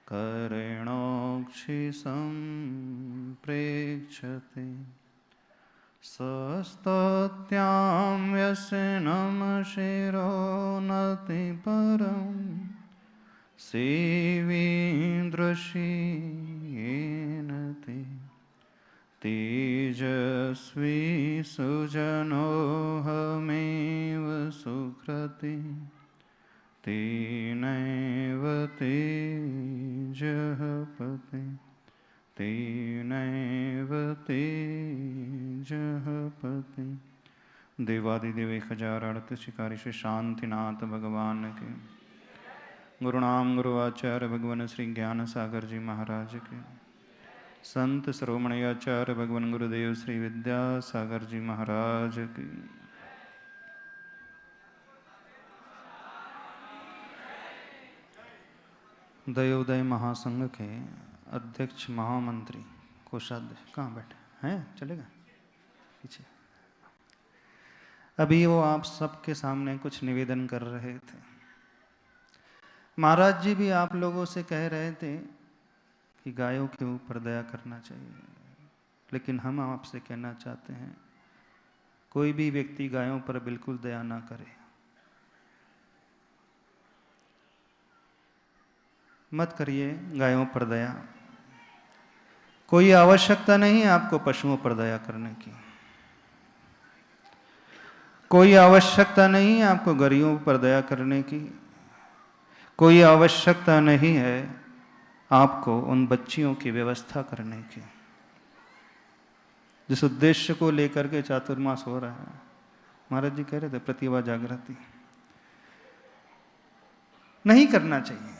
करेणोक्षिसम्प्रेक्षते सस्तत्यां व्यसनं शिरोनतिपरं सेवीन्द्रशीयेन ते तेजस्वी सुजनोऽहमेव सुकृति तेनैव तेजः पते तेनैव तेजः पते। देवादिदेव 1008 शिकारी श्री शांतिनाथ भगवान के, गुरुनाम गुरुआचार्य भगवान श्री ज्ञान सागर जी महाराज के, संत श्रोमणी आचार्य भगवान गुरुदेव श्री विद्यासागर जी महाराज की। दयोदय महासंघ के अध्यक्ष महामंत्री कोषाध्यक्ष कहाँ बैठे हैं? चलेगा पीछे। अभी वो आप सबके सामने कुछ निवेदन कर रहे थे। महाराज जी भी आप लोगों से कह रहे थे कि गायों के ऊपर दया करना चाहिए, लेकिन हम आपसे कहना चाहते हैं कोई भी व्यक्ति गायों पर बिल्कुल दया ना करे। मत करिए गायों पर दया। कोई आवश्यकता नहीं है आपको पशुओं पर दया करने की। कोई आवश्यकता नहीं है आपको गरीबों पर दया करने की। कोई आवश्यकता नहीं है आपको उन बच्चियों की व्यवस्था करने की। जिस उद्देश्य को लेकर के चातुर्मास हो रहा है, महाराज जी कह रहे थे प्रतिभा जागृति, नहीं करना चाहिए।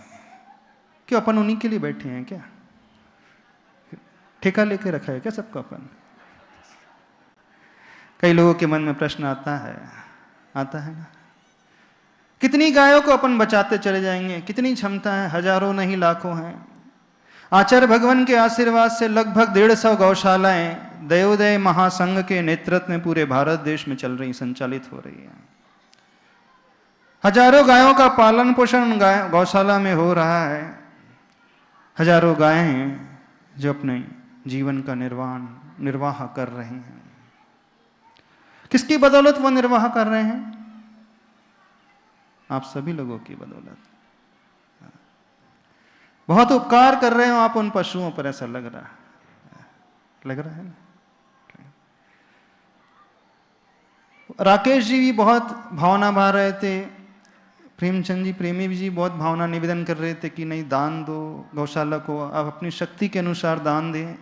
क्यों अपन उन्हीं के लिए बैठे हैं क्या? ठेका लेके रखा है क्या सबका अपन? कई लोगों के मन में प्रश्न आता है ना, कितनी गायों को अपन बचाते चले जाएंगे? कितनी क्षमता है? हजारों नहीं लाखों हैं। आचार्य भगवान के आशीर्वाद से लगभग 150 गौशालाएं दयोदय महासंघ के नेतृत्व में पूरे भारत देश में चल रही, संचालित हो रही है। हजारों गायों का पालन पोषण गौशाला में हो रहा है। हजारों गायें हैं जो अपने जीवन का निर्वाह कर रही हैं। किसकी बदौलत वो निर्वाह कर रहे हैं? आप सभी लोगों की बदौलत। बहुत उपकार कर रहे हो आप उन पशुओं पर, ऐसा लग रहा है ना। राकेश जी भी बहुत भावना भा रहे थे, प्रेमचंद जी प्रेमी जी बहुत भावना निवेदन कर रहे थे कि नहीं दान दो गौशाला को, आप अपनी शक्ति के अनुसार दान दें।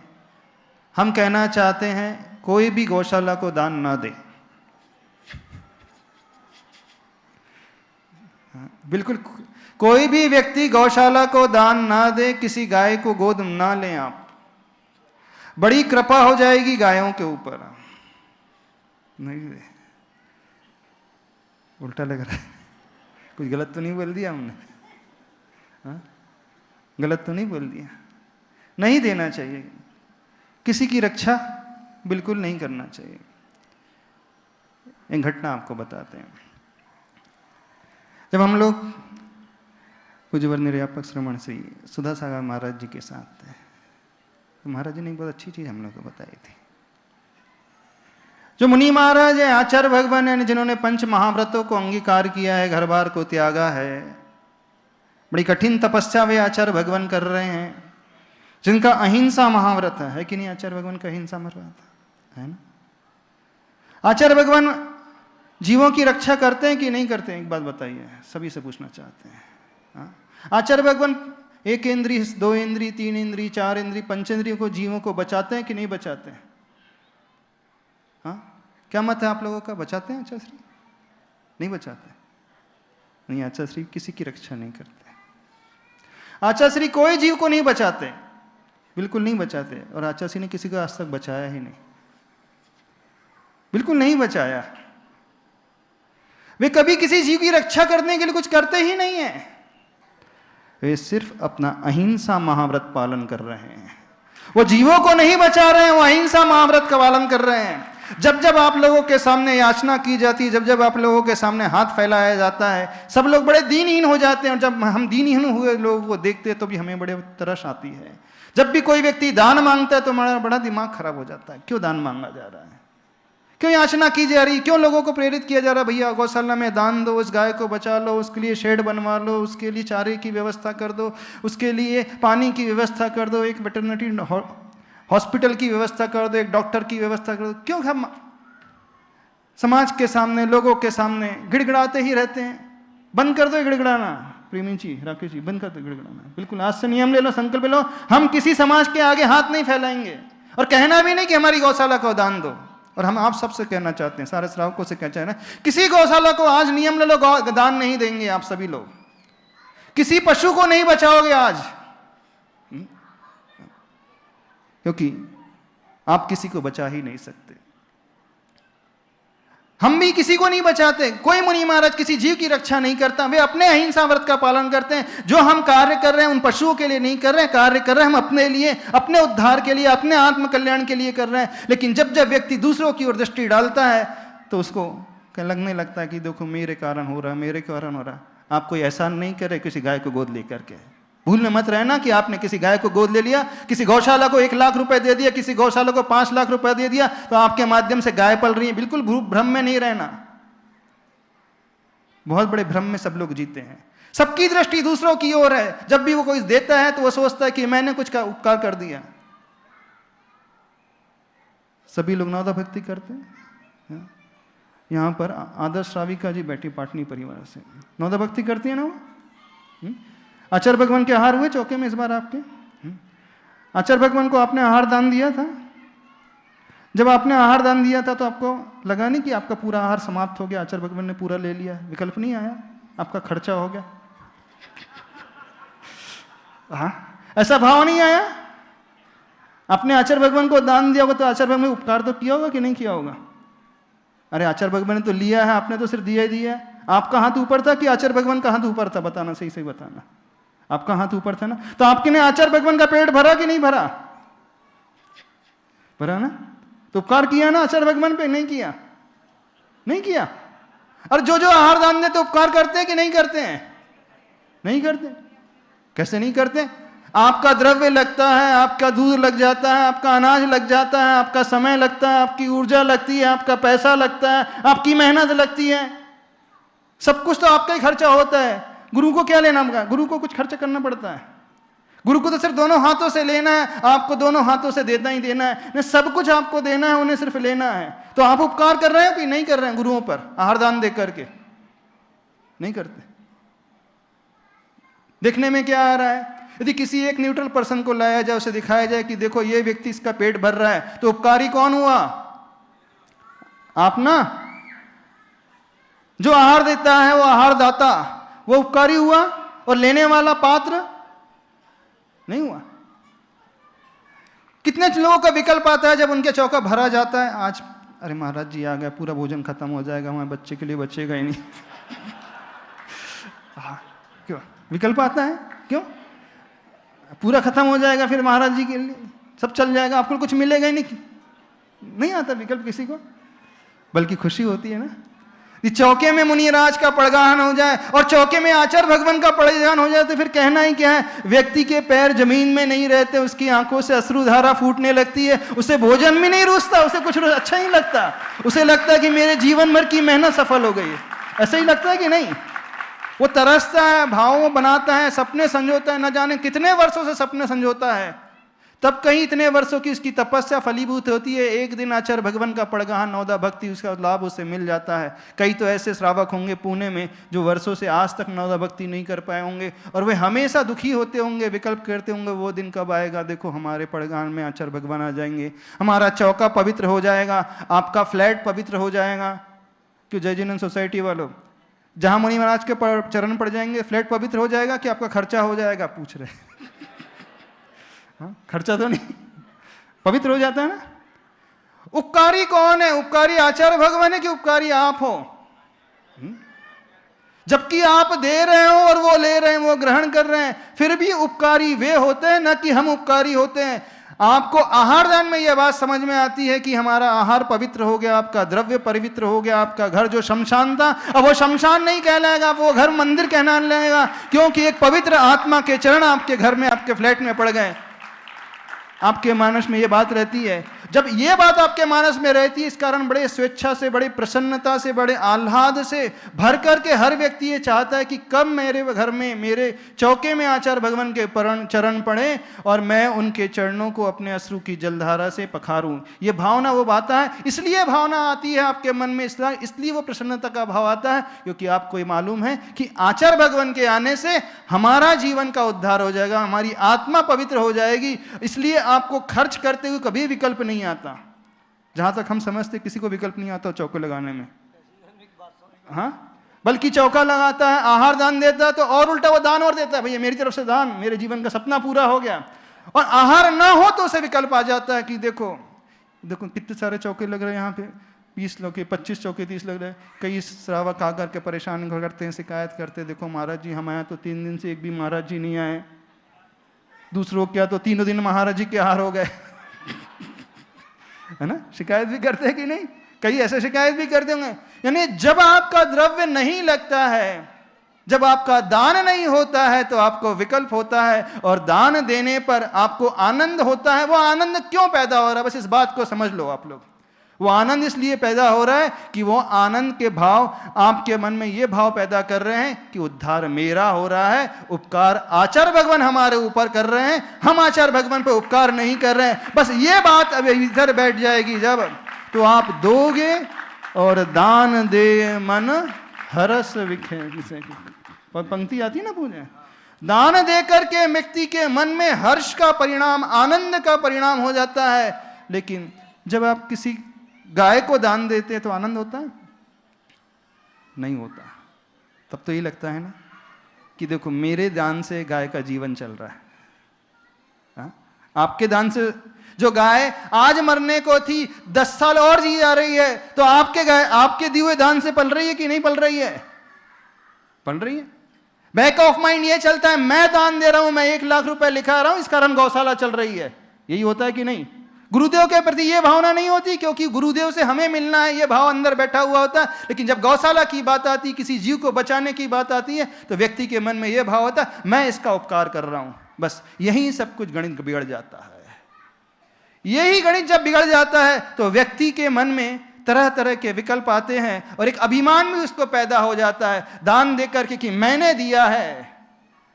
हम कहना चाहते हैं कोई भी गौशाला को दान ना दे, बिल्कुल कोई भी व्यक्ति गौशाला को दान ना दे, किसी गाय को गोद ना लें आप। बड़ी कृपा हो जाएगी गायों के ऊपर। नहीं दे, उल्टा लग रहा है। कुछ गलत तो नहीं बोल दिया हमने? हाँ? गलत तो नहीं बोल दिया? नहीं देना चाहिए। किसी की रक्षा बिल्कुल नहीं करना चाहिए। एक घटना आपको बताते हैं। जब हम लोग पूज्यवर निर्यापक श्रमण श्री सुधा सागर महाराज जी के साथ थे, तो महाराज जी ने एक बहुत अच्छी चीज हम लोग को बताई थी। जो मुनि महाराज है, आचार्य भगवान है, जिन्होंने पंच महाव्रतों को अंगीकार किया है, घर बार को त्यागा है, बड़ी कठिन तपस्या वे आचार्य भगवान कर रहे हैं, जिनका अहिंसा महाव्रत है कि नहीं? आचार्य भगवान का अहिंसा महाव्रत है ना। आचार्य भगवान जीवों की रक्षा करते हैं कि नहीं करते हैं? एक बात बताइए, सभी से पूछना चाहते हैं। हाँ? आचार्य भगवान 1 इंद्रिय, 2 इंद्रिय, 3 इंद्रिय, 4 इंद्रिय, पंचेंद्रियों को, जीवों को बचाते हैं कि नहीं बचाते हैं? हाँ? क्या मत है आप लोगों का? बचाते हैं आचार्य श्री? नहीं बचाते? नहीं, आचार्य श्री किसी की रक्षा नहीं करते। आचार्य श्री कोई जीव को नहीं बचाते, बिल्कुल नहीं बचाते। और आचार्य श्री ने किसी को आज तक बचाया ही नहीं, बिल्कुल नहीं बचाया। वे कभी किसी जीव की रक्षा करने के लिए कुछ करते ही नहीं है। वे सिर्फ अपना अहिंसा महाव्रत पालन कर रहे हैं। वो जीवों को नहीं बचा रहे हैं, वो अहिंसा महाव्रत का पालन कर रहे हैं। जब जब आप लोगों के सामने याचना की जाती है, जब जब आप लोगों के सामने हाथ फैलाया जाता है, सब लोग बड़े दीनहीन हो जाते हैं। और जब हम दीनहीन हुए लोगों को देखते हैं तो भी हमें बड़े तरस आती है। जब भी कोई व्यक्ति दान मांगता है तो हमारा बड़ा दिमाग खराब हो जाता है। क्यों दान मांगा जा रहा है? क्यों याचना की जा रही? क्यों लोगों को प्रेरित किया जा रहा है? भैया गौशाला में दान दो, उस गाय को बचा लो, उसके लिए शेड बनवा लो, उसके लिए चारे की व्यवस्था कर दो, उसके लिए पानी की व्यवस्था कर दो, एक वेटरनरी हॉस्पिटल की व्यवस्था कर दो, एक डॉक्टर की व्यवस्था कर दो। क्यों हम समाज के सामने, लोगों के सामने गिड़गिड़ाते ही रहते हैं? बंद कर दो गिड़गिड़ाना। प्रेमी जी, राकेश जी, बंद कर दो गिड़गिड़ाना। बिल्कुल आज से नियम ले लो, संकल्प लो, हम किसी समाज के आगे हाथ नहीं फैलाएंगे। और कहना भी नहीं कि हमारी गौशाला को दान दो। और हम आप सबसे कहना चाहते हैं, सारे श्रावकों से कहना चाहते हैं, किसी गौशाला को आज नियम ले लो, दान नहीं देंगे आप सभी लोग। किसी पशु को नहीं बचाओगे आज, क्योंकि आप किसी को बचा ही नहीं सकते। हम भी किसी को नहीं बचाते। कोई मुनि महाराज किसी जीव की रक्षा नहीं करता। वे अपने अहिंसा व्रत का पालन करते हैं। जो हम कार्य कर रहे हैं उन पशुओं के लिए नहीं कर रहे हैं, कार्य कर रहे हैं हम अपने लिए, अपने उद्धार के लिए, अपने आत्म कल्याण के लिए कर रहे हैं। लेकिन जब जब व्यक्ति दूसरों की ओर दृष्टि डालता है तो उसको लगने लगता है कि देखो मेरे कारण हो रहा, मेरे कारण हो रहा। आप कोई एहसान नहीं करे किसी गाय को गोद लेकर के। भूल मत रहना कि आपने किसी गाय को गोद ले लिया, किसी गौशाला को 1 लाख रुपए दे दिया, किसी गौशाला को 5 लाख रुपए दे दिया, तो आपके माध्यम से गाय पल रही है। बिल्कुल भ्रम में नहीं रहना। बहुत बड़े भ्रम में सब लोग जीते हैं। सबकी दृष्टि दूसरों की ओर है। जब भी वो कोई देता है तो वो सोचता है कि मैंने कुछ का उपकार कर दिया। सभी लोग नवदा भक्ति करते हैं। यहां पर आदर्श श्राविका जी बैठी पाटनी परिवार से, नवदा भक्ति करती है ना वो। आचार्य भगवान के आहार हुए चौके में इस बार आपके? आचार्य भगवान को आपने आहार दान दिया था। जब आपने आहार दान दिया था तो आपको लगा नहीं कि आपका पूरा आहार समाप्त हो गया, आचार्य भगवान ने पूरा ले लिया, विकल्प नहीं आया, आपका खर्चा हो गया? हाँ, ऐसा भाव नहीं आया? आपने आचार्य भगवान को दान दिया होगा तो आचार्य भगवान ने उपकार तो किया होगा कि नहीं किया होगा? अरे आचार्य भगवान ने तो लिया है, आपने तो सिर्फ दिया ही दिया है। आपका हाथ ऊपर था कि आचार्य भगवान का हाथ ऊपर था? बताना, सही सही बताना। आपका हाथ ऊपर था ना। तो आपके ने आचार्य भगवान का पेट भरा कि नहीं भरा? भरा ना। तो उपकार किया ना आचार्य भगवान पे? नहीं किया? नहीं किया। और जो जो आहार दान देते उपकार करते हैं कि नहीं करते हैं? नहीं करते। कैसे नहीं करते? आपका द्रव्य लगता है, आपका दूध लग जाता है, आपका अनाज लग जाता है, आपका समय लगता है, आपकी ऊर्जा लगती है, आपका पैसा लगता है, आपकी मेहनत लगती है। सब कुछ तो आपका ही खर्चा होता है। गुरु को क्या लेना? गुरु को कुछ खर्च करना पड़ता है? गुरु को तो सिर्फ दोनों हाथों से लेना है, आपको दोनों हाथों से देना ही देना है। नहीं, सब कुछ आपको देना है, उन्हें सिर्फ लेना है। तो आप उपकार कर रहे हो कि नहीं कर रहे हैं गुरुओं पर आहार दान दे करके? नहीं करते। देखने में क्या आ रहा है? यदि किसी एक न्यूट्रल पर्सन को लाया जाए, उसे दिखाया जाए कि देखो ये व्यक्ति इसका पेट भर रहा है, तो उपकारी कौन हुआ? आप ना। जो आहार देता है वो आहार दाता, वो उपकारी हुआ, और लेने वाला पात्र नहीं हुआ। कितने लोगों का विकल्प आता है जब उनके चौका भरा जाता है, आज अरे महाराज जी आ गए, पूरा भोजन खत्म हो जाएगा, हमारे बच्चे के लिए बचेगा ही नहीं। क्यों विकल्प आता है? क्यों? पूरा खत्म हो जाएगा, फिर महाराज जी के लिए सब चल जाएगा, आपको कुछ मिलेगा ही नहीं। नहीं आता विकल्प किसी को, बल्कि खुशी होती है ना। चौके में मुनिराज का पड़गान हो जाए और चौके में आचार्य भगवान का पड़गान हो जाए तो फिर कहना ही क्या है? व्यक्ति के पैर जमीन में नहीं रहते, उसकी आंखों से अश्रुधारा फूटने लगती है, उसे भोजन भी नहीं रुचता, उसे कुछ अच्छा नहीं लगता, उसे लगता है कि मेरे जीवन भर की मेहनत सफल हो गई है। ऐसा ही लगता है कि नहीं? वो तरसता है, भावों बनाता है, सपने संजोता है, न जाने कितने वर्षों से सपने संजोता है, तब कहीं इतने वर्षों की उसकी तपस्या फलीभूत होती है। एक दिन आचार्य भगवान का पड़गान, नवदा भक्ति, उसका लाभ उसे मिल जाता है। कई तो ऐसे श्रावक होंगे पुणे में जो वर्षों से आज तक नवदा भक्ति नहीं कर पाए होंगे, और वे हमेशा दुखी होते होंगे, विकल्प करते होंगे वो दिन कब आएगा, देखो हमारे पड़गान में आचार्य भगवान आ जाएंगे, हमारा चौका पवित्र हो जाएगा, आपका फ्लैट पवित्र हो जाएगा। क्यों जय जिनन सोसाइटी वालों, जहां मुनि महाराज के चरण पड़ जाएंगे फ्लैट पवित्र हो जाएगा कि आपका खर्चा हो जाएगा? पूछ रहे। खर्चा तो नहीं, पवित्र हो जाता है ना। उपकारी कौन है? उपकारी आचार्य भगवान है कि उपकारी आप हो? जबकि आप दे रहे हो और वो ले रहे हैं, वो ग्रहण कर रहे हैं, फिर भी उपकारी वे होते हैं, न कि हम उपकारी होते हैं। आपको आहार दान में यह बात समझ में आती है कि हमारा आहार पवित्र हो गया, आपका द्रव्य पवित्र हो गया, आपका घर जो शमशान था अब वो शमशान नहीं कहलाएगा, वो घर मंदिर कहना लगेगा, क्योंकि एक पवित्र आत्मा के चरण आपके घर में, आपके फ्लैट में पड़ गए। आपके मानस में ये बात रहती है। जब ये बात आपके मानस में रहती है, इस कारण बड़े स्वेच्छा से, बड़ी प्रसन्नता से, बड़े आह्लाद से भर करके हर व्यक्ति ये चाहता है कि कब मेरे घर में, मेरे चौके में आचार्य भगवान के चरण पड़े और मैं उनके चरणों को अपने अश्रु की जलधारा से पखारूं। ये भावना वो बात है, इसलिए भावना आती है आपके मन में, इसलिए वो प्रसन्नता का भाव आता है, क्योंकि आपको ये मालूम है कि आचार्य भगवान के आने से हमारा जीवन का उद्धार हो जाएगा, हमारी आत्मा पवित्र हो जाएगी। इसलिए आपको खर्च करते हुए कभी विकल्प नहीं आता। जहां तक हम समझते किसी को विकल्प नहीं आता चौके लगाने में, हाँ, बल्कि चौका लगाता है, आहार दान देता है तो और उल्टा वो दान और देता है, भैया मेरी तरफ से दान, मेरे जीवन का सपना पूरा हो गया। और आहार ना हो तो उसे विकल्प आ जाता है कि देखो देखो कितने सारे चौके लग रहे हैं यहाँ पे, 20 चौके, 25 चौके, 30 लग रहे हैं। कई श्रावक आकर के परेशान करते हैं, शिकायत करते, देखो महाराज जी हम आए तो 3 दिन से एक भी महाराज जी नहीं आए, दूसरों क्या तो 3 दिन महाराज जी के आहार हो गए। है ना, शिकायत भी करते हैं कि नहीं, कई ऐसे शिकायत भी करते होंगे। यानी जब आपका द्रव्य नहीं लगता है, जब आपका दान नहीं होता है तो आपको विकल्प होता है, और दान देने पर आपको आनंद होता है। वो आनंद क्यों पैदा हो रहा है, बस इस बात को समझ लो आप लोग। वो आनंद इसलिए पैदा हो रहा है कि वो आनंद के भाव आपके मन में ये भाव पैदा कर रहे हैं कि उद्धार मेरा हो रहा है, उपकार आचार्य भगवान हमारे ऊपर कर रहे हैं, हम आचार्य भगवान पे उपकार नहीं कर रहे हैं। बस ये बात अब इधर बैठ जाएगी जब, तो आप दोगे और दान दे मन हरस विखे, पंक्ति आती है ना पूजा, दान दे करके व्यक्ति के मन में हर्ष का परिणाम, आनंद का परिणाम हो जाता है। लेकिन जब आप किसी गाय को दान देते हैं तो आनंद होता है? नहीं होता। तब तो ये लगता है ना कि देखो मेरे दान से गाय का जीवन चल रहा है, हा? आपके दान से जो गाय आज मरने को थी 10 साल और जी जा रही है, तो आपके गाय आपके दिए हुए दान से पल रही है कि नहीं पल रही है? पल रही है। बैक ऑफ माइंड ये चलता है मैं दान दे रहा हूं, मैं 1 लाख रुपए लिखा रहा हूं, इस कारण गौशाला चल रही है। यही होता है कि नहीं? गुरुदेव के प्रति ये भावना नहीं होती, क्योंकि गुरुदेव से हमें मिलना है, ये भाव अंदर बैठा हुआ होता है। लेकिन जब गौशाला की बात आती है, किसी जीव को बचाने की बात आती है, तो व्यक्ति के मन में ये भाव होता है मैं इसका उपकार कर रहा हूं। बस यही सब कुछ गणित बिगड़ जाता है। यही गणित जब बिगड़ जाता है तो व्यक्ति के मन में तरह तरह के विकल्प आते हैं, और एक अभिमान भी उसको पैदा हो जाता है दान देकर के कि मैंने दिया है,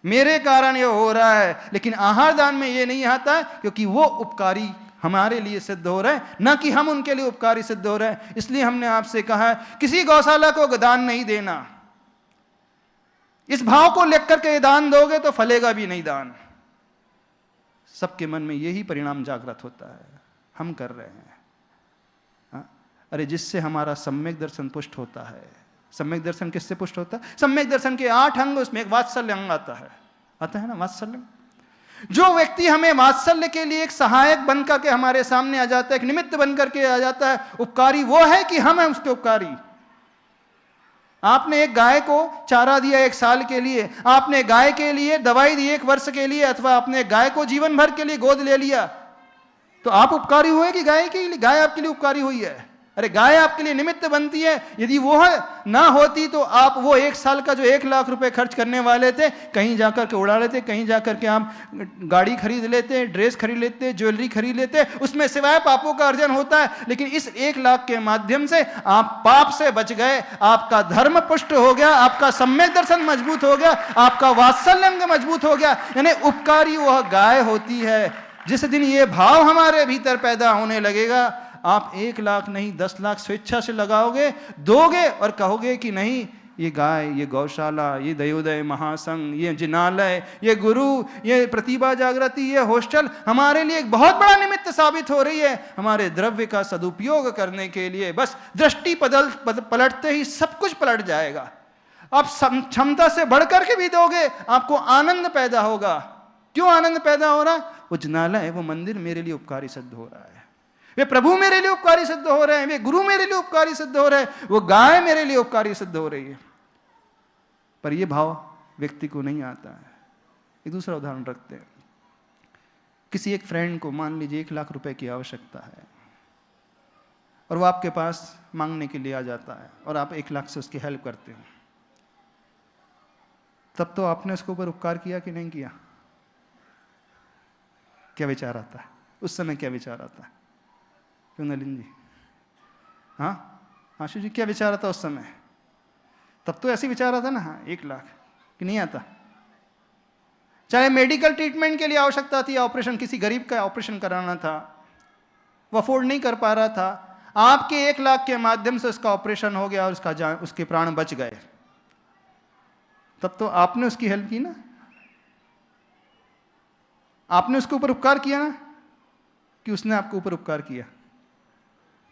मेरे कारण ये हो रहा है। लेकिन आहार दान में ये नहीं आता, क्योंकि वो उपकारी हमारे लिए सिद्ध हो रहे हैं, ना कि हम उनके लिए उपकारी सिद्ध हो रहे हैं। इसलिए हमने आपसे कहा है किसी गौशाला को दान नहीं देना। इस भाव को लेकर के दान दोगे तो फलेगा भी नहीं दान। सबके मन में यही परिणाम जागृत होता है, हम कर रहे हैं। अरे जिससे हमारा सम्यक दर्शन पुष्ट होता है। सम्यक दर्शन किससे पुष्ट होता है? सम्यक दर्शन के 8 अंग, उसमें एक वात्सल्य अंग आता है ना, वात्सल्य। जो व्यक्ति हमें वात्सल्य के लिए एक सहायक बनकर के हमारे सामने आ जाता है, एक निमित्त बनकर के आ जाता है, उपकारी वो है कि हम हैं उसके उपकारी। आपने एक गाय को चारा दिया 1 साल के लिए, आपने गाय के लिए दवाई दी 1 वर्ष के लिए, अथवा आपने गाय को जीवन भर के लिए गोद ले लिया, तो आप उपकारी हुए कि गाय आपके लिए उपकारी हुई है? अरे गाय आपके लिए निमित्त बनती है। यदि वो ना होती तो आप वो 1 साल का जो 1 लाख रुपए खर्च करने वाले थे, कहीं जाकर के उड़ा लेते, कहीं जाकर के आप गाड़ी खरीद लेते, ड्रेस खरीद लेते, ज्वेलरी खरीद लेते, उसमें सिवाय पापों का अर्जन होता है। लेकिन इस 1 लाख के माध्यम से आप पाप से बच गए, आपका धर्म पुष्ट हो गया, आपका सम्यक दर्शन मजबूत हो गया, आपका वात्सल्य मजबूत हो गया। यानी उपकारी वह गाय होती है। जिस दिन ये भाव हमारे भीतर पैदा होने लगेगा, आप 1 लाख नहीं 10 लाख स्वेच्छा से लगाओगे, दोगे, और कहोगे कि नहीं ये गाय, ये गौशाला, ये दयोदय महासंघ, ये जिनालय, ये गुरु, ये प्रतिभा जागृति, ये हॉस्टल हमारे लिए एक बहुत बड़ा निमित्त साबित हो रही है हमारे द्रव्य का सदुपयोग करने के लिए। बस दृष्टि पलटते ही सब कुछ पलट जाएगा। आप क्षमता से बढ़कर के भी दोगे, आपको आनंद पैदा होगा। क्यों आनंद पैदा हो रहा है? वो जिनालय, वो मंदिर मेरे लिए उपकारी सिद्ध हो रहा है, वे प्रभु मेरे लिए उपकारी सिद्ध हो रहे हैं, वे गुरु मेरे लिए उपकारी सिद्ध हो रहे हैं, वो गाय मेरे लिए उपकारी सिद्ध हो रही है। पर यह भाव व्यक्ति को नहीं आता है। एक दूसरा उदाहरण रखते हैं। किसी एक फ्रेंड को मान लीजिए 1 लाख रुपए की आवश्यकता है और वो आपके पास मांगने के लिए आ जाता है और आप 1 लाख से उसकी हेल्प करते हो, तब तो आपने उसके ऊपर उपकार किया कि नहीं किया? क्या विचार आता है उस समय? क्या विचार आता है? क्यों नलिन जी? हाँ आशु जी, क्या विचार आता उस समय? तब तो ऐसे विचार आता ना, हाँ 1 लाख, कि नहीं आता? चाहे मेडिकल ट्रीटमेंट के लिए आवश्यकता थी, ऑपरेशन, किसी गरीब का ऑपरेशन कराना था, वो अफोर्ड नहीं कर पा रहा था, आपके 1 लाख के माध्यम से उसका ऑपरेशन हो गया और उसके प्राण बच गए, तब तो आपने उसकी हेल्प की ना, आपने उसके ऊपर उपकार किया ना, कि उसने आपके ऊपर उपकार किया?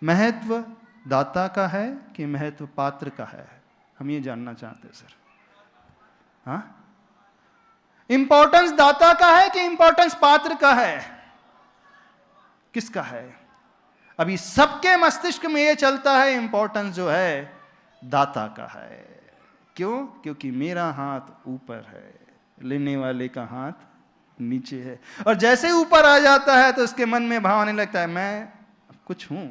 महत्व दाता का है कि महत्व पात्र का है? हम ये जानना चाहते हैं सर। हाँ, इंपॉर्टेंस दाता का है कि इंपॉर्टेंस पात्र का है? किसका है? अभी सबके मस्तिष्क में ये चलता है इंपॉर्टेंस जो है दाता का है। क्यों? क्योंकि मेरा हाथ ऊपर है, लेने वाले का हाथ नीचे है, और जैसे ऊपर आ जाता है तो उसके मन में भाव आने लगता है मैं कुछ हूं,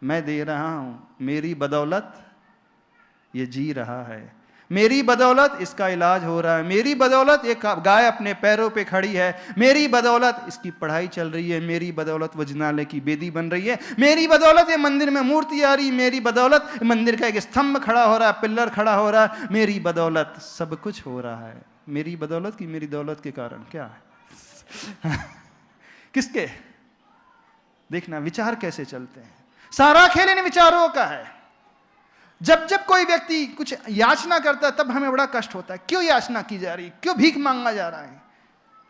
मैं दे रहा हूं, मेरी बदौलत ये जी रहा है, मेरी बदौलत इसका इलाज हो रहा है, मेरी बदौलत एक गाय अपने पैरों पे खड़ी है, मेरी बदौलत इसकी पढ़ाई चल रही है, मेरी बदौलत वजनालय की बेदी बन रही है, मेरी बदौलत ये मंदिर में मूर्ति आ रही, मेरी बदौलत मंदिर का एक स्तंभ खड़ा हो रहा है, पिल्लर खड़ा हो रहा है, मेरी बदौलत सब कुछ हो रहा है। मेरी बदौलत की मेरी दौलत के कारण क्या है? किसके? देखना विचार कैसे चलते हैं। सारा खेल इन विचारों का है। जब जब कोई व्यक्ति कुछ याचना करता है तब हमें बड़ा कष्ट होता है। क्यों याचना की जा रही? क्यों भीख मांगा जा रहा है?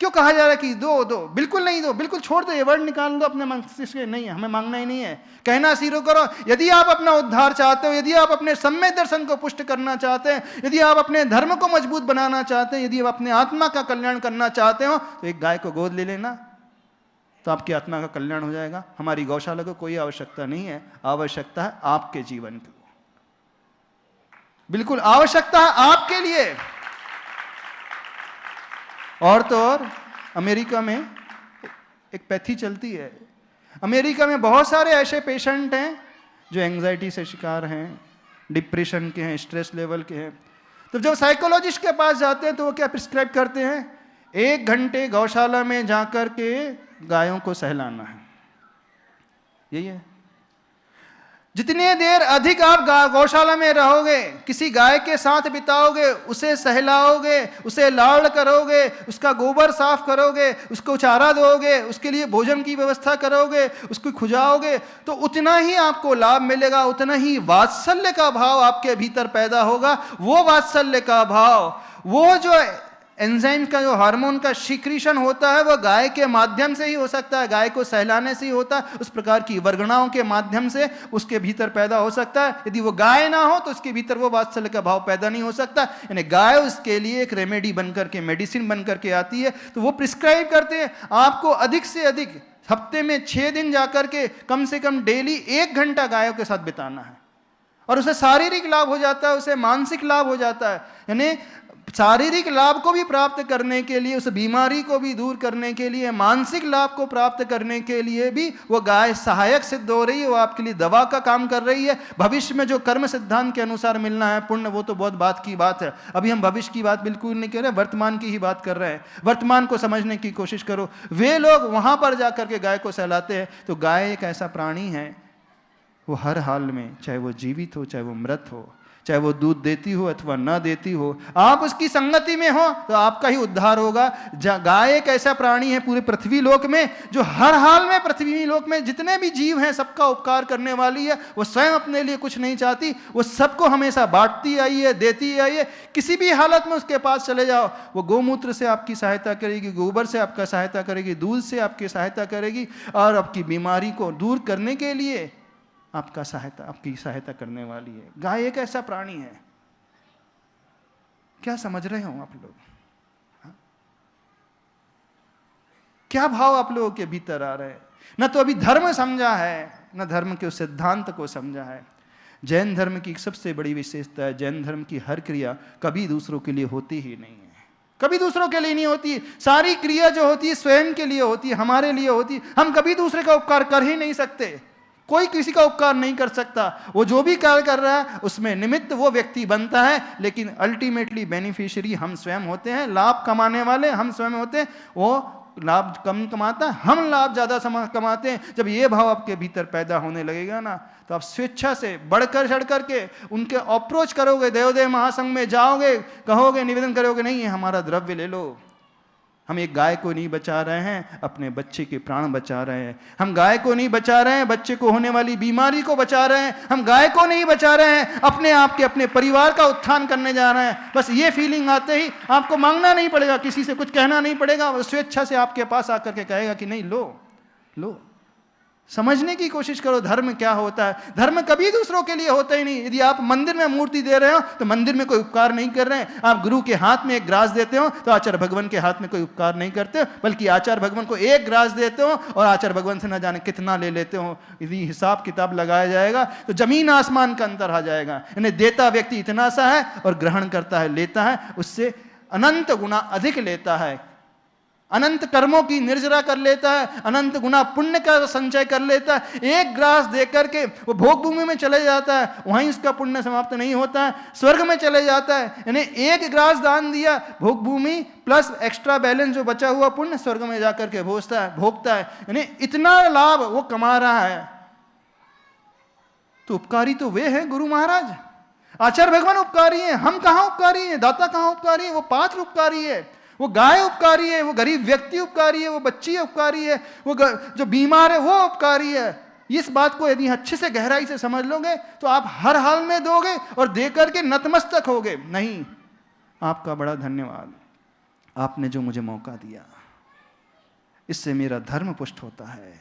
क्यों कहा जा रहा है कि दो दो? बिल्कुल नहीं दो, बिल्कुल छोड़ दो, ये वर्ड निकाल दो अपने मस्तिष्क से। नहीं है, हमें मांगना ही नहीं है, कहना शुरू करो। यदि आप अपना उद्धार चाहते हो, यदि आप अपने सम्यक दर्शन को पुष्ट करना चाहते हैं, यदि आप अपने धर्म को मजबूत बनाना चाहते हैं, यदि आप अपने आत्मा का कल्याण करना चाहते हो, तो एक गाय को गोद ले लेना, तो आपकी आत्मा का कल्याण हो जाएगा। हमारी गौशाला को कोई आवश्यकता नहीं है, आवश्यकता है आपके जीवन की, बिल्कुल आवश्यकता है आपके लिए। और तो और अमेरिका में एक पैथी चलती है। अमेरिका में बहुत सारे ऐसे पेशेंट हैं जो एंजाइटी से शिकार हैं, डिप्रेशन के हैं, स्ट्रेस लेवल के हैं। तो जब साइकोलॉजिस्ट के पास जाते हैं तो वो क्या प्रिस्क्राइब करते हैं? 1 घंटे गौशाला में जाकर के गायों को सहलाना है। यही है। जितने देर अधिक आप गौशाला में रहोगे, किसी गाय के साथ बिताओगे, उसे सहलाओगे, उसे लाड़ करोगे, उसका गोबर साफ करोगे, उसको चारा दोगे, उसके लिए भोजन की व्यवस्था करोगे, उसको खुजाओगे, तो उतना ही आपको लाभ मिलेगा, उतना ही वात्सल्य का भाव आपके भीतर पैदा होगा। वो वात्सल्य का भाव, वो जो एंजाइम का जो हार्मोन का सिक्रीशन होता है, वह गाय के माध्यम से ही हो सकता है, गाय को सहलाने से ही होता है, उस प्रकार की वर्गणाओं के माध्यम से उसके भीतर पैदा हो सकता है। यदि वो गाय ना हो तो उसके भीतर वो वात्सल्य का भाव पैदा नहीं हो सकता। यानी गाय उसके लिए एक रेमेडी बनकर के, मेडिसिन बनकर के आती है। तो वो प्रिस्क्राइब करते हैं आपको अधिक से अधिक हफ्ते में 6 दिन जाकर के कम से कम डेली 1 घंटा गायों के साथ बिताना है, और उसे शारीरिक लाभ हो जाता है, उसे मानसिक लाभ हो जाता है। यानी शारीरिक लाभ को भी प्राप्त करने के लिए, उस बीमारी को भी दूर करने के लिए, मानसिक लाभ को प्राप्त करने के लिए भी वो गाय सहायक सिद्ध हो रही है, वो आपके लिए दवा का काम कर रही है। भविष्य में जो कर्म सिद्धांत के अनुसार मिलना है पुण्य, वो तो बहुत बात की बात है। अभी हम भविष्य की बात बिल्कुल नहीं कर रहे, वर्तमान की ही बात कर रहे हैं। वर्तमान को समझने की कोशिश करो। वे लोग वहां पर जाकर के गाय को सहलाते हैं। तो गाय एक ऐसा प्राणी है, वो हर हाल में, चाहे वो जीवित हो चाहे वो मृत हो, चाहे वो दूध देती हो अथवा ना देती हो, आप उसकी संगति में हो तो आपका ही उद्धार होगा। गाय एक ऐसा प्राणी है पूरे पृथ्वी लोक में जो हर हाल में, पृथ्वी लोक में जितने भी जीव हैं सबका उपकार करने वाली है। वो स्वयं अपने लिए कुछ नहीं चाहती, वो सबको हमेशा बांटती आई है, देती आई है। किसी भी हालत में उसके पास चले जाओ, वो गौमूत्र से आपकी सहायता करेगी, गोबर से आपका सहायता करेगी, दूध से आपकी सहायता करेगी, और आपकी बीमारी को दूर करने के लिए आपकी सहायता करने वाली है। गाय एक ऐसा प्राणी है। क्या समझ रहे हो आप लोग? हा? क्या भाव आप लोगों के भीतर आ रहे हैं? न तो अभी धर्म समझा है, न धर्म के उस सिद्धांत को समझा है। जैन धर्म की सबसे बड़ी विशेषता है, जैन धर्म की हर क्रिया कभी दूसरों के लिए होती ही नहीं है। कभी दूसरों के लिए नहीं होती। सारी क्रिया जो होती है स्वयं के लिए होती है, हमारे लिए होती है। हम कभी दूसरे का उपकार कर ही नहीं सकते, कोई किसी का उपकार नहीं कर सकता। वो जो भी कार्य कर रहा है उसमें निमित्त वो व्यक्ति बनता है, लेकिन अल्टीमेटली बेनिफिशियरी हम स्वयं होते हैं। लाभ कमाने वाले हम स्वयं होते हैं। वो लाभ कम कमाता है, हम लाभ ज्यादा कमाते हैं। जब ये भाव आपके भीतर पैदा होने लगेगा ना, तो आप स्वेच्छा से बढ़कर चढ़ करके उनके अप्रोच करोगे, देवोदय महासंघ में जाओगे, कहोगे, निवेदन करोगे, नहीं ये हमारा द्रव्य ले लो। हम एक गाय को नहीं बचा रहे हैं, अपने बच्चे के प्राण बचा रहे हैं। हम गाय को नहीं बचा रहे हैं, बच्चे को होने वाली बीमारी को बचा रहे हैं। हम गाय को नहीं बचा रहे हैं, अपने आप के अपने परिवार का उत्थान करने जा रहे हैं। बस ये फीलिंग आते ही आपको मांगना नहीं पड़ेगा, किसी से कुछ कहना नहीं पड़ेगा, वो स्वेच्छा से आपके पास आकर के कहेगा कि नहीं लो लो। समझने की कोशिश करो धर्म क्या होता है। धर्म कभी दूसरों के लिए होता ही नहीं। यदि आप मंदिर में मूर्ति दे रहे हो तो मंदिर में कोई उपकार नहीं कर रहे हैं। आप गुरु के हाथ में एक ग्रास देते हो तो आचार्य भगवान के हाथ में कोई उपकार नहीं करते हो, बल्कि आचार्य भगवान को एक ग्रास देते हो और आचार्य भगवान से न जाने कितना ले लेते हो। यदि हिसाब किताब लगाया जाएगा तो जमीन आसमान का अंतर आ जाएगा। यानी देता व्यक्ति इतना सा है और ग्रहण करता है, लेता है, उससे अनंत गुना अधिक लेता है। अनंत कर्मों की निर्जरा कर लेता है, अनंत गुना पुण्य का संचय कर लेता है। एक ग्रास देकर के वो भोग भूमि में चले जाता है, वहीं उसका पुण्य समाप्त नहीं होता है, स्वर्ग में चले जाता है। यानी एक ग्रास दान दिया, भोग भूमि प्लस एक्स्ट्रा बैलेंस जो बचा हुआ पुण्य स्वर्ग में जाकर के भोगता है। यानी इतना लाभ वो कमा रहा है। तो उपकारी तो वे हैं गुरु महाराज, आचार्य भगवान उपकारी है। हम कहाँ उपकारी है, दाता कहाँ उपकारी है? वो पात्र उपकारी है, वो गाय उपकारी है, वो गरीब व्यक्ति उपकारी है, वो बच्ची उपकारी है, वो जो बीमार है वो उपकारी है। इस बात को यदि अच्छे से गहराई से समझ लोगे तो आप हर हाल में दोगे और देकर के नतमस्तक होगे। नहीं, आपका बड़ा धन्यवाद, आपने जो मुझे मौका दिया, इससे मेरा धर्म पुष्ट होता है,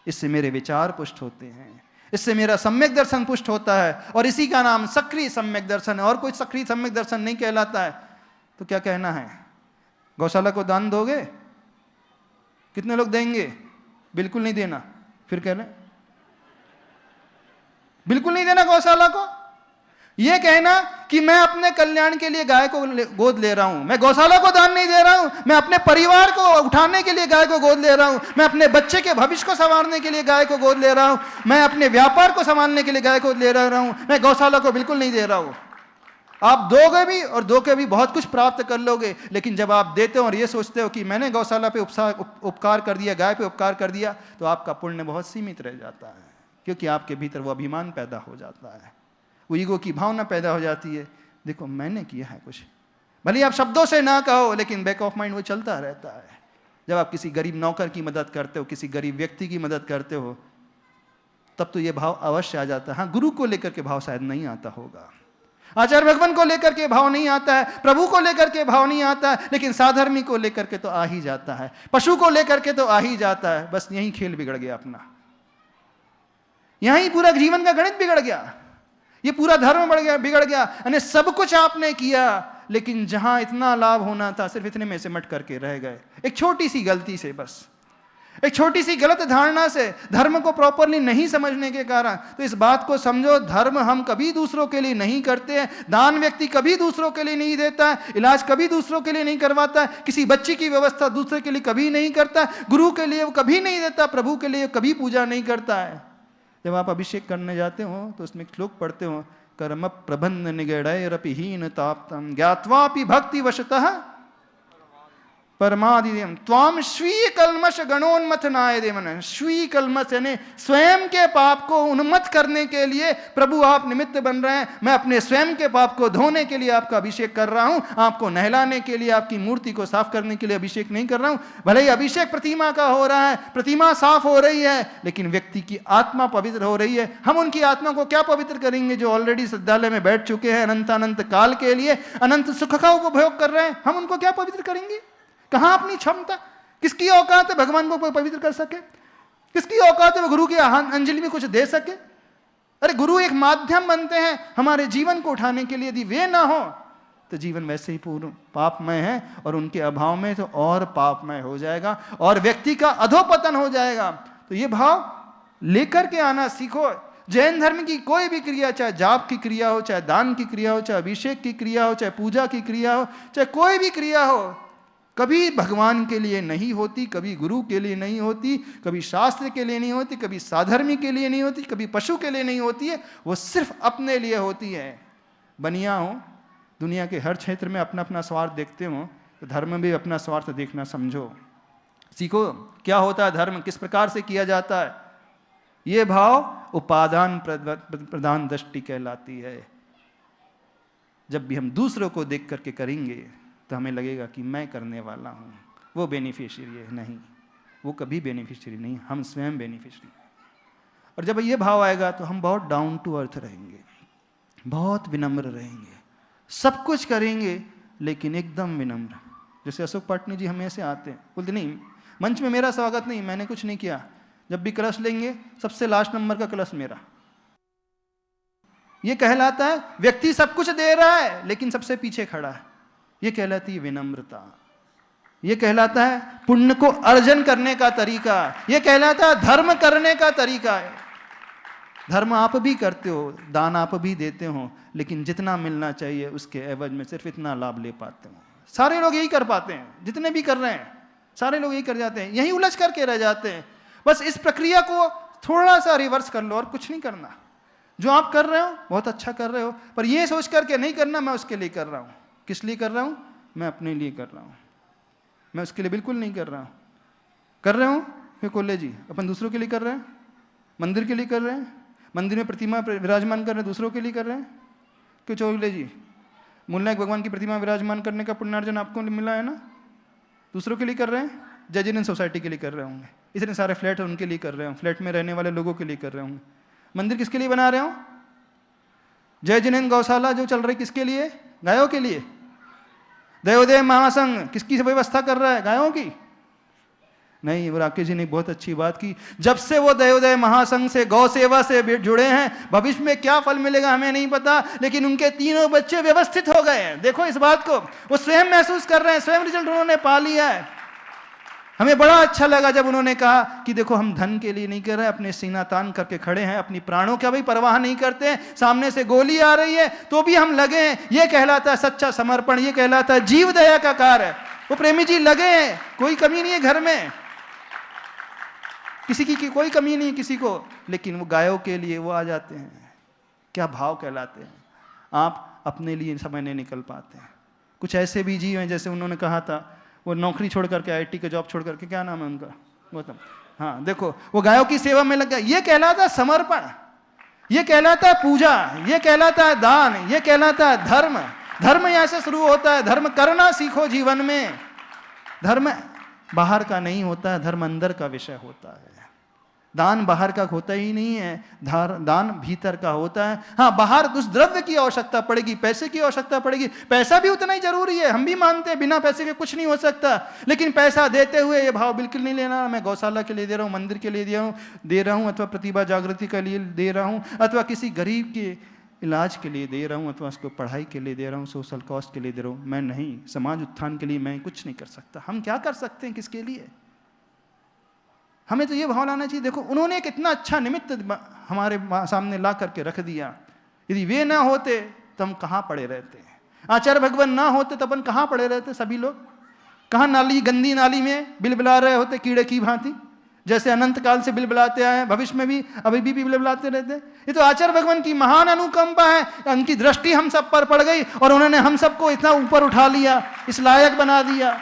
इससे मेरे विचार पुष्ट होते हैं, इससे मेरा सम्यक दर्शन पुष्ट होता है। और इसी का नाम सक्रिय सम्यक दर्शन है, और कोई सक्रिय सम्यक दर्शन नहीं कहलाता है। तो क्या कहना है? गौशाला को दान दोगे? कितने लोग देंगे? बिल्कुल नहीं देना। फिर कह रहे बिल्कुल नहीं देना गौशाला को। यह कहना कि मैं अपने कल्याण के लिए गाय को गोद ले रहा हूं, मैं गौशाला को दान नहीं दे रहा हूं, मैं अपने परिवार को उठाने के लिए गाय को गोद ले रहा हूं, मैं अपने बच्चे के भविष्य को संवारने के लिए गाय को गोद ले रहा हूं, मैं अपने व्यापार को संभालने के लिए गाय को ले रहा हूं, मैं गौशाला को बिल्कुल नहीं दे रहा हूं। आप दोगे भी और दो के भी बहुत कुछ प्राप्त कर लोगे, लेकिन जब आप देते हो और ये सोचते हो कि मैंने गौशाला पे उपकार कर दिया, गाय पे उपकार कर दिया, तो आपका पुण्य बहुत सीमित रह जाता है, क्योंकि आपके भीतर वो अभिमान पैदा हो जाता है, वो ईगो की भावना पैदा हो जाती है। देखो मैंने किया है कुछ, भले आप शब्दों से ना कहो, लेकिन बैक ऑफ माइंड वो चलता रहता है। जब आप किसी गरीब नौकर की मदद करते हो, किसी गरीब व्यक्ति की मदद करते हो, तब तो ये भाव अवश्य आ जाता है। हाँ, गुरु को लेकर के भाव शायद नहीं आता होगा, आचार्य भगवान को लेकर के भाव नहीं आता है, प्रभु को लेकर के भाव नहीं आता है, लेकिन साधर्मी को लेकर के तो आ ही जाता है, पशु को लेकर के तो आ ही जाता है। बस यही खेल बिगड़ गया अपना, यही पूरा जीवन का गणित बिगड़ गया, ये पूरा धर्म बिगड़ गया। यानी सब कुछ आपने किया, लेकिन जहां इतना लाभ होना था सिर्फ इतने में सिमट करके रह गए, एक छोटी सी गलती से, बस एक छोटी सी गलत धारणा से, धर्म को प्रॉपरली नहीं समझने के कारण। तो इस बात को समझो, धर्म हम कभी दूसरों के लिए नहीं करते हैं, दान व्यक्ति कभी दूसरों के लिए नहीं देता है, इलाज कभी दूसरों के लिए नहीं करवाता है, किसी बच्ची की व्यवस्था दूसरे के लिए कभी नहीं करता, गुरु के लिए वो कभी नहीं देता, प्रभु के लिए कभी पूजा नहीं करता है। जब आप अभिषेक करने जाते हो तो उसमें श्लोक पढ़ते हो, कर्म प्रबंध निगड़ैरपि हीन ताप्तम ज्ञात्वापि भक्ति वशतः परमादिदेव त्वाम स्वीय कल्मश गणोन्मथनाय देवन। स्वीय कल्मश यानी स्वयं के पाप को उन्मत्त करने के लिए प्रभु आप निमित्त बन रहे हैं। मैं अपने स्वयं के पाप को धोने के लिए आपका अभिषेक कर रहा हूं, आपको नहलाने के लिए, आपकी मूर्ति को साफ करने के लिए अभिषेक नहीं कर रहा हूं। भले ही अभिषेक प्रतिमा का हो रहा है, प्रतिमा साफ हो रही है, लेकिन व्यक्ति की आत्मा पवित्र हो रही है। हम उनकी आत्मा को क्या पवित्र करेंगे जो ऑलरेडी श्रद्धालय में बैठ चुके हैं, अनंत काल के लिए अनंत सुख का उपभोग कर रहे हैं। हम उनको क्या पवित्र करेंगे? कहां अपनी क्षमता? किसकी औकात है भगवान को पवित्र कर सके? किसकी औकात है वो गुरु की अंजलि में कुछ दे सके? अरे गुरु एक माध्यम बनते हैं हमारे जीवन को उठाने के लिए। यदि वे ना हो तो जीवन वैसे ही पूर्ण पापमय है, और उनके अभाव में तो और पापमय हो जाएगा और व्यक्ति का अधोपतन हो जाएगा। तो ये भाव लेकर के आना सीखो। जैन धर्म की कोई भी क्रिया, चाहे जाप की क्रिया हो, चाहे दान की क्रिया हो, चाहे अभिषेक की क्रिया हो, चाहे पूजा की क्रिया हो, चाहे कोई भी क्रिया हो, कभी भगवान के लिए नहीं होती, कभी गुरु के लिए नहीं होती, कभी शास्त्र के लिए नहीं होती, कभी साधर्मी के लिए नहीं होती, कभी पशु के लिए नहीं होती है। वो सिर्फ अपने लिए होती है। बनिया हो, दुनिया के हर क्षेत्र में अपना अपना स्वार्थ देखते हो, तो धर्म में भी अपना स्वार्थ देखना समझो, सीखो क्या होता है धर्म, किस प्रकार से किया जाता है। ये भाव उपादान प्रधान दृष्टि कहलाती है। जब भी हम दूसरों को देख करके करेंगे तो हमें लगेगा कि मैं करने वाला हूँ, वो बेनिफिशियरी है। नहीं, वो कभी बेनिफिशियरी नहीं, हम स्वयं बेनिफिशियरी। और जब ये भाव आएगा तो हम बहुत डाउन टू अर्थ रहेंगे, बहुत विनम्र रहेंगे, सब कुछ करेंगे लेकिन एकदम विनम्र। जैसे अशोक पाटनी जी हमेशा आते हैं, बोलते नहीं मंच में मेरा स्वागत नहीं, मैंने कुछ नहीं किया, जब भी कलश लेंगे सबसे लास्ट नंबर का कलश मेरा। ये कहलाता है व्यक्ति सब कुछ दे रहा है लेकिन सबसे पीछे खड़ा है। ये कहलाती है विनम्रता। ये कहलाता है पुण्य को अर्जन करने का तरीका। ये कहलाता है धर्म करने का तरीका है। धर्म आप भी करते हो, दान आप भी देते हो, लेकिन जितना मिलना चाहिए उसके एवज में सिर्फ इतना लाभ ले पाते हो। सारे लोग यही कर पाते हैं, जितने भी कर रहे हैं सारे लोग यही कर जाते हैं, यही उलझ करके रह जाते हैं। बस इस प्रक्रिया को थोड़ा सा रिवर्स कर लो और कुछ नहीं करना। जो आप कर रहे हो बहुत अच्छा कर रहे हो, पर ये सोच करके नहीं करना मैं उसके लिए कर रहा हूँ। किस लिए कर रहा हूँ? मैं अपने लिए कर रहा हूँ, मैं उसके लिए बिल्कुल नहीं कर रहा हूँ। कर रहे हो फिर कोल्ले जी, अपन दूसरों के लिए कर रहे हैं, मंदिर के लिए कर रहे हैं, मंदिर में प्रतिमा विराजमान कर रहे हैं, दूसरों के लिए कर रहे हैं। क्यों चौगले जी, मुल्ला भगवान की प्रतिमा विराजमान करने का पुण्यार्जन आपको मिला है ना, दूसरों के लिए कर रहे हैं, जय जिनेंद्र सोसाइटी के लिए कर रहे होंगे, इतने सारे फ्लैट है उनके लिए कर रहे हो, फ्लैट में रहने वाले लोगों के लिए कर रहे होंगे। मंदिर किसके लिए बना रहे हो? जय जिनेंद्र गौशाला जो चल रही किसके लिए? गायों के लिए। दयोदय महासंघ किसकी व्यवस्था कर रहा है? गायों की। नहीं, वो राकेश जी ने बहुत अच्छी बात की, जब से वो दयोदय महासंघ से गौ सेवा से जुड़े हैं, भविष्य में क्या फल मिलेगा हमें नहीं पता, लेकिन उनके तीनों बच्चे व्यवस्थित हो गए हैं। देखो इस बात को वो स्वयं महसूस कर रहे हैं, स्वयं रिजल्ट उन्होंने पा लिया है। हमें बड़ा अच्छा लगा जब उन्होंने कहा कि देखो हम धन के लिए नहीं कर रहे, अपने सीना तान करके खड़े हैं, अपनी प्राणों का भी परवाह नहीं करते हैं, सामने से गोली आ रही है तो भी हम लगे हैं। ये कहलाता है सच्चा समर्पण, ये कहलाता है जीव दया का कार्य। वो प्रेमी जी लगे हैं, कोई कमी नहीं है घर में, किसी की कोई कमी नहीं किसी को, लेकिन वो गायों के लिए वो आ जाते हैं। क्या भाव कहलाते हैं। आप अपने लिए समय नहीं निकल पाते हैं। कुछ ऐसे भी जीव हैं, जैसे उन्होंने कहा था वो नौकरी छोड़ करके, आईटी का जॉब छोड़ करके, क्या नाम है उनका, गौतम, हाँ देखो वो गायों की सेवा में लग गया। ये कहलाता है समर्पण, ये कहलाता है पूजा, ये कहलाता है दान, ये कहलाता है धर्म। धर्म यहाँ से शुरू होता है। धर्म करना सीखो जीवन में। धर्म बाहर का नहीं होता है, धर्म अंदर का विषय होता है। दान बाहर का होता ही नहीं है, दान भीतर का होता है। हाँ, बाहर उस द्रव्य की आवश्यकता पड़ेगी, पैसे की आवश्यकता पड़ेगी, पैसा भी उतना ही जरूरी है, हम भी मानते हैं बिना पैसे के कुछ नहीं हो सकता, लेकिन पैसा देते हुए ये भाव बिल्कुल नहीं लेना मैं गौशाला के लिए दे रहा हूँ, मंदिर के लिए दे रहा हूँ, अथवा प्रतिभा जागृति के लिए दे रहा हूँ, अथवा किसी गरीब के इलाज के लिए दे रहा हूँ, अथवा उसको पढ़ाई के लिए दे रहा हूँ, सोशल कॉस्ट के लिए दे रहा हूँ। मैं नहीं, समाज उत्थान के लिए मैं कुछ नहीं कर सकता। हम क्या कर सकते हैं किसके लिए? हमें तो ये भाव लाना चाहिए, देखो उन्होंने एक इतना अच्छा निमित्त हमारे सामने ला करके रख दिया। यदि वे ना होते तो हम कहाँ पड़े रहते हैं? आचार्य भगवान ना होते तो अपन कहाँ पड़े रहते? सभी लोग कहाँ नाली, गंदी नाली में बिलबिला रहे होते कीड़े की भांति, जैसे अनंत काल से बिलबिलाते आए, भविष्य में भी अभी भी बिलबिलाते रहते। ये तो आचार्य भगवान की महान अनुकंपा है। उनकी दृष्टि हम सब पर पड़ गई और उन्होंने हम सबको इतना ऊपर उठा लिया, इस लायक बना दिया।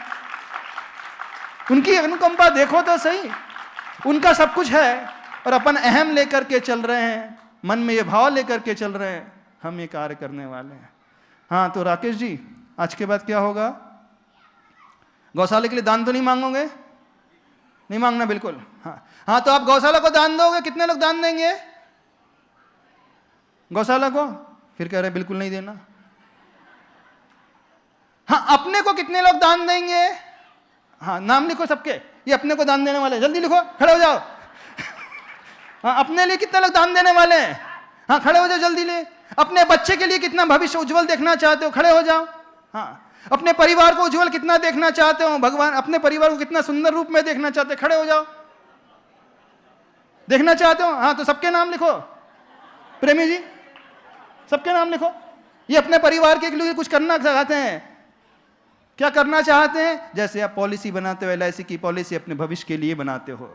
उनकी अनुकंपा देखो तो सही, उनका सब कुछ है और अपन अहम लेकर के चल रहे हैं, मन में ये भाव लेकर के चल रहे हैं, हम ये कार्य करने वाले हैं। हाँ तो राकेश जी, आज के बाद क्या होगा? गौशाला के लिए दान तो नहीं मांगोगे? नहीं मांगना बिल्कुल। हाँ हाँ, तो आप गौशाला को दान दोगे? कितने लोग दान देंगे गौशाला को? फिर कह रहे बिल्कुल नहीं देना। हाँ, अपने को कितने लोग दान देंगे? हाँ, नाम लिखो सबके, ये अपने को दान देने वाले, जल्दी लिखो, खड़े हो जाओ। हाँ, अपने लिए कितने लोग दान देने वाले हैं? हाँ, खड़े हो जाओ जल्दी ले। अपने बच्चे के लिए कितना भविष्य उज्जवल देखना चाहते हो? खड़े हो जाओ। हाँ, अपने परिवार को उज्जवल कितना देखना चाहते हो? भगवान अपने परिवार को कितना सुंदर रूप में देखना चाहते हो? खड़े हो जाओ। देखना चाहते हो? हाँ, तो सबके नाम लिखो। प्रेमी जी, सबके नाम लिखो। ये अपने परिवार के लिए कुछ करना चाहते हैं। क्या करना चाहते हैं? जैसे आप पॉलिसी बनाते हो, एलआईसी की पॉलिसी अपने भविष्य के लिए बनाते हो।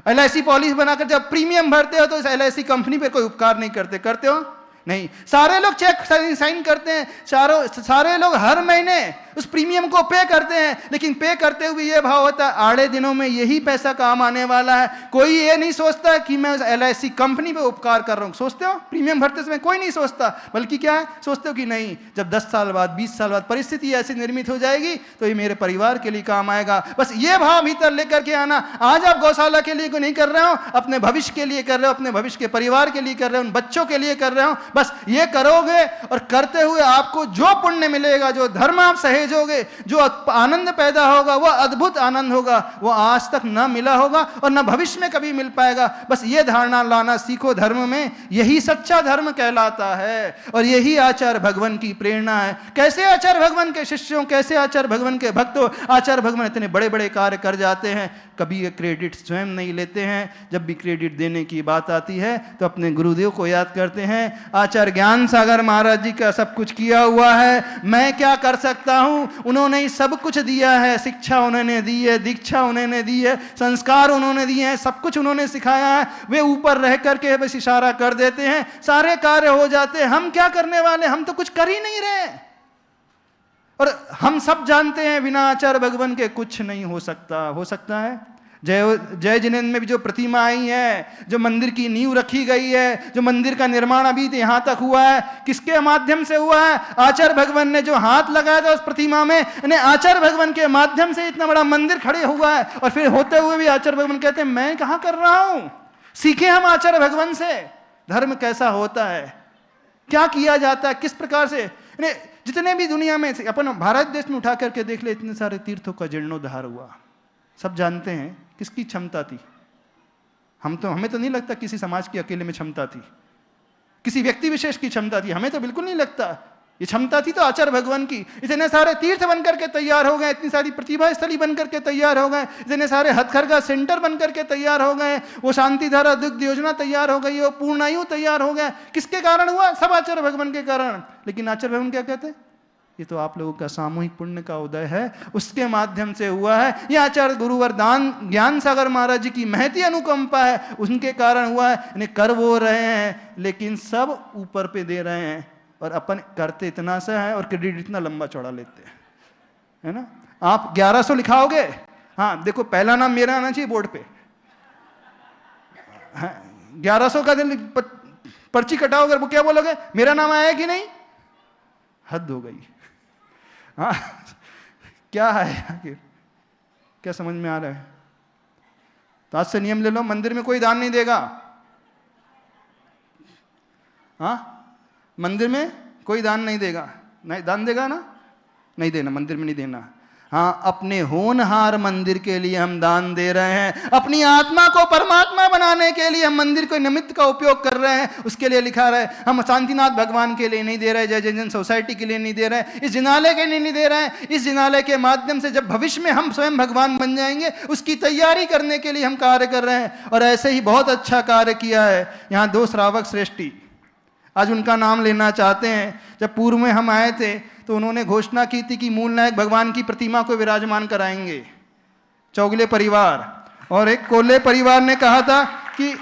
एलआईसी पॉलिसी बनाकर जब प्रीमियम भरते हो तो इस एलआईसी कंपनी पे कोई उपकार नहीं करते हो? नहीं। सारे लोग चेक साइन करते हैं, सारे लोग हर महीने उस प्रीमियम को पे करते हैं, लेकिन पे करते हुए ये भाव होता है आड़े दिनों में यही पैसा काम आने वाला है। कोई ये नहीं सोचता कि मैं उस एलआईसी कंपनी पे उपकार कर रहा हूं। सोचते हो? प्रीमियम भरते समय कोई नहीं सोचता, बल्कि क्या है, सोचते हो कि नहीं, जब 10 साल बाद 20 साल बाद परिस्थिति ऐसी निर्मित हो जाएगी तो ये मेरे परिवार के लिए काम आएगा। बस ये भाव भीतर लेकर के आना। आज आप गौशाला के लिए नहीं कर रहे हो, अपने भविष्य के लिए कर रहे हो, अपने भविष्य के परिवार के लिए कर रहे हो, उन बच्चों के लिए कर रहे हो। बस ये करोगे और करते हुए आपको जो पुण्य मिलेगा, जो धर्म आप सहेजोगे, जो आनंद पैदा होगा, वो अद्भुत आनंद होगा, वो आज तक न मिला होगा और न भविष्य में कभी मिल पाएगा। बस ये धारणा लाना सीखो धर्म में। यही सच्चा धर्म कहलाता है और यही आचार्य भगवान की प्रेरणा है। कैसे आचार्य भगवान के शिष्यों, कैसे आचार्य भगवान के भक्तों, आचार्य भगवान इतने बड़े बड़े कार्य कर जाते हैं, कभी ये क्रेडिट स्वयं नहीं लेते हैं। जब भी क्रेडिट देने की बात आती है तो अपने गुरुदेव को याद करते हैं। आचार्य ज्ञान सागर महाराज जी का सब कुछ किया हुआ है, मैं क्या कर सकता हूं? उन्होंने ही सब कुछ दिया है। शिक्षा उन्होंने दी है, दीक्षा उन्होंने दी है, संस्कार उन्होंने दिए हैं, सब कुछ उन्होंने सिखाया है। वे ऊपर रह करके बस इशारा कर देते हैं, सारे कार्य हो जाते हैं। हम क्या करने वाले? हम तो कुछ कर ही नहीं रहे। और हम सब जानते हैं बिना आचार्य भगवान के कुछ नहीं हो सकता। हो सकता है? जय जिनेन्द्र में भी जो प्रतिमा आई है, जो मंदिर की नींव रखी गई है, जो मंदिर का निर्माण अभी यहाँ तक हुआ है, किसके माध्यम से हुआ है? आचार्य भगवान ने जो हाथ लगाया था उस प्रतिमा में, आचार्य भगवान के माध्यम से इतना बड़ा मंदिर खड़े हुआ है। और फिर होते हुए भी आचार्य भगवान कहते हैं मैं कहाँ कर रहा हूं? सीखे हम आचार्य भगवान से धर्म कैसा होता है, क्या किया जाता है, किस प्रकार से। जितने भी दुनिया में अपन भारत देश में उठा करके देख ले, इतने सारे तीर्थों का जीर्णोद्धार हुआ। सब जानते हैं किसकी क्षमता थी। हमें तो नहीं लगता किसी समाज की अकेले में क्षमता थी, किसी व्यक्ति विशेष की क्षमता थी, हमें तो बिल्कुल नहीं लगता। ये क्षमता थी तो आचार्य भगवान की। इतने सारे तीर्थ बनकर के तैयार हो गए, इतनी सारी प्रतिभा स्थली बनकर के तैयार हो गए, इतने सारे हथकरघा सेंटर बनकर के तैयार हो गए, वो शांति धारा दुग्ध योजना तैयार हो गई, वो पूर्णायु तैयार हो गया। किसके कारण हुआ? सब आचार्य भगवान के कारण। लेकिन आचार्य भगवान क्या कहते हैं? ये तो आप लोगों का सामूहिक पुण्य का उदय है, उसके माध्यम से हुआ है। ये आचार्य गुरुवर ज्ञान सागर महाराज जी की महती अनुकंपा है, उनके कारण हुआ है। इन्हें कर वो रहे हैं, लेकिन सब ऊपर पे दे रहे हैं और अपन करते इतना सा है और क्रेडिट इतना लंबा चौड़ा लेते हैं, है ना। आप 1100 लिखाओगे, हाँ देखो पहला नाम मेरा आना चाहिए बोर्ड पे। 1100 का दिन पर्ची कटाओगे, वो क्या बोलोगे? मेरा नाम आया कि नहीं? हद हो गई। हाँ क्या है आखिर, क्या समझ में आ रहा है? तो आज से नियम ले लो, मंदिर में कोई दान नहीं देगा। हाँ, मंदिर में कोई दान नहीं देगा। नहीं दान देगा ना? नहीं देना, मंदिर में नहीं देना। हाँ, अपने होनहार मंदिर के लिए हम दान दे रहे हैं, अपनी आत्मा को परमात्मा बनाने के लिए हम मंदिर को निमित्त का उपयोग कर रहे हैं, उसके लिए लिखा रहा है। हम शांतिनाथ भगवान के लिए नहीं दे रहे, जय जन सोसाइटी के लिए नहीं दे रहे, इस जिनालय के लिए नहीं दे रहे हैं। इस जिनालय के माध्यम से जब भविष्य में हम स्वयं भगवान बन जाएंगे, उसकी तैयारी करने के लिए हम कार्य कर रहे हैं। और ऐसे ही बहुत अच्छा कार्य किया है यहाँ 2 श्रावक श्रेष्ठी, आज उनका नाम लेना चाहते हैं। जब पूर्व में हम आए थे तो उन्होंने घोषणा की थी कि मूल नायक भगवान की प्रतिमा को विराजमान कराएंगे, चौगले परिवार। और एक कोल्हे परिवार ने कहा था कि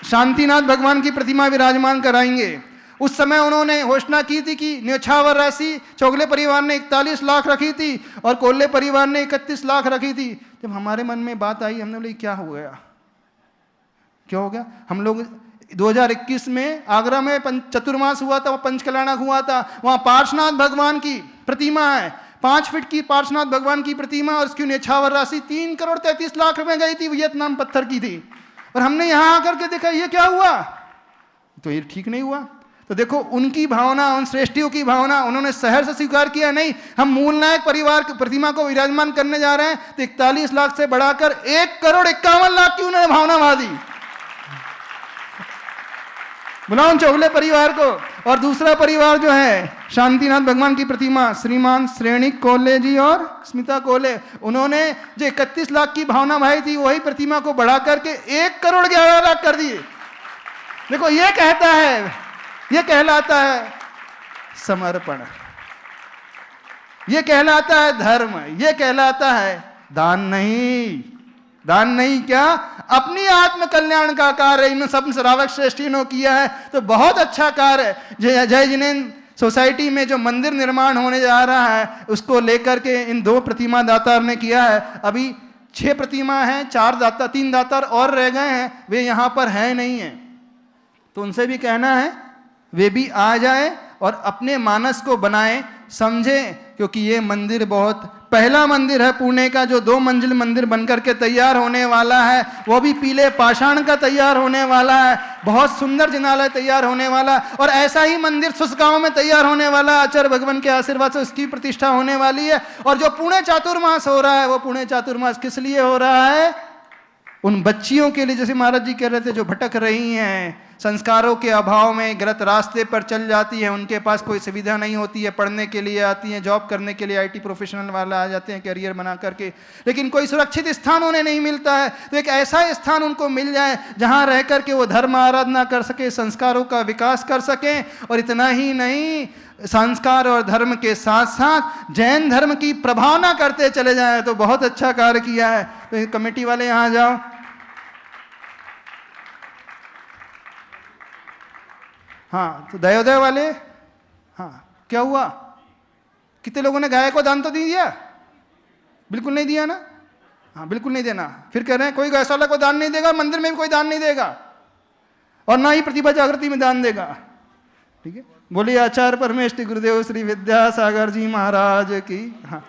शांतिनाथ भगवान की प्रतिमा विराजमान कराएंगे। उस समय उन्होंने घोषणा की थी कि न्यौछावर राशि चौगले परिवार ने 41 लाख रखी थी और कोल्हे परिवार ने 31 लाख रखी थी। जब हमारे मन में बात आई, हमने बोले क्या हो गया, क्या हो गया? हम लोग 2021 में आगरा में चतुर्मास हुआ था, वह पंचकल्याणक हुआ था, वहां पार्श्वनाथ भगवान की प्रतिमा है, 5 फीट की पार्श्वनाथ भगवान की प्रतिमा, और उसकी न्यौछावर राशि 3 करोड़ 33 लाख रुपए गई थी, वियतनाम पत्थर की थी। और हमने यहां आकर के देखा ये क्या हुआ, तो ये ठीक नहीं हुआ। तो देखो उनकी भावना, उन श्रेष्ठियों की भावना, उन्होंने शहर से स्वीकार किया, नहीं हम मूल नायक परिवार की प्रतिमा को विराजमान करने जा रहे हैं, तो 41 लाख से बढ़ाकर 1 करोड़ 51 लाख की उन्होंने भावना बढ़ा दी। बुलाओ चौगले परिवार को। और दूसरा परिवार जो है शांतिनाथ भगवान की प्रतिमा, श्रीमान श्रेणिक कोल्हे जी और स्मिता कोल्हे, उन्होंने जो 31 लाख की भावना भाई थी, वही प्रतिमा को बढ़ा करके 1 करोड़ 11 लाख कर दिए। देखो ये कहता है, ये कहलाता है समर्पण, ये कहलाता है धर्म, ये कहलाता है दान नहीं। दान नहीं क्या, अपनी आत्म कल्याण का कार्य इन सब श्रावक श्रेष्ठी ने किया है, तो बहुत अच्छा कार्य। जय जिनेन्द्र सोसाइटी में जो मंदिर निर्माण होने जा रहा है उसको लेकर के इन 2 प्रतिमा दातार ने किया है। अभी 6 प्रतिमा हैं, 3 दातार और रह गए हैं, वे यहाँ पर है नहीं है, तो उनसे भी कहना है वे भी आ जाए और अपने मानस को बनाए, समझे, क्योंकि ये मंदिर बहुत पहला मंदिर है पुणे का जो 2 मंजिल मंदिर बनकर के तैयार होने वाला है, वो भी पीले पाषाण का तैयार होने वाला है, बहुत सुंदर जिनालय तैयार होने वाला, और ऐसा ही मंदिर सुसगांव में तैयार होने वाला, आचार्य भगवान के आशीर्वाद से उसकी प्रतिष्ठा होने वाली है। और जो पुणे चातुर्मास हो रहा है, वो पुणे चातुर्मास किस लिए हो रहा है? उन बच्चियों के लिए, जैसे महाराज जी कह रहे थे, जो भटक रही हैं, संस्कारों के अभाव में गलत रास्ते पर चल जाती हैं, उनके पास कोई सुविधा नहीं होती है, पढ़ने के लिए आती हैं, जॉब करने के लिए आईटी प्रोफेशनल वाला आ जाते हैं करियर बना करके, लेकिन कोई सुरक्षित स्थान उन्हें नहीं मिलता है। तो एक ऐसा स्थान उनको मिल जाए जहां रह करके वो धर्म आराधना कर सके, संस्कारों का विकास कर सकें, और इतना ही नहीं, संस्कार और धर्म के साथ साथ जैन धर्म की प्रभावना करते चले जाएं, तो बहुत अच्छा कार्य किया है। तो कमेटी वाले यहां जाओ। हाँ, तो दयोदय वाले, हाँ, क्या हुआ? कितने लोगों ने गाय को दान तो नहीं दिया? बिल्कुल नहीं दिया ना? हाँ, बिल्कुल नहीं देना। फिर कह रहे हैं कोई गौशाला को दान नहीं देगा, मंदिर में भी कोई दान नहीं देगा, और ना ही प्रतिभा जागृति में दान देगा। ठीक है, बोलिए आचार्य परमेष्टि गुरुदेव श्री विद्यासागर जी महाराज की। हाँ।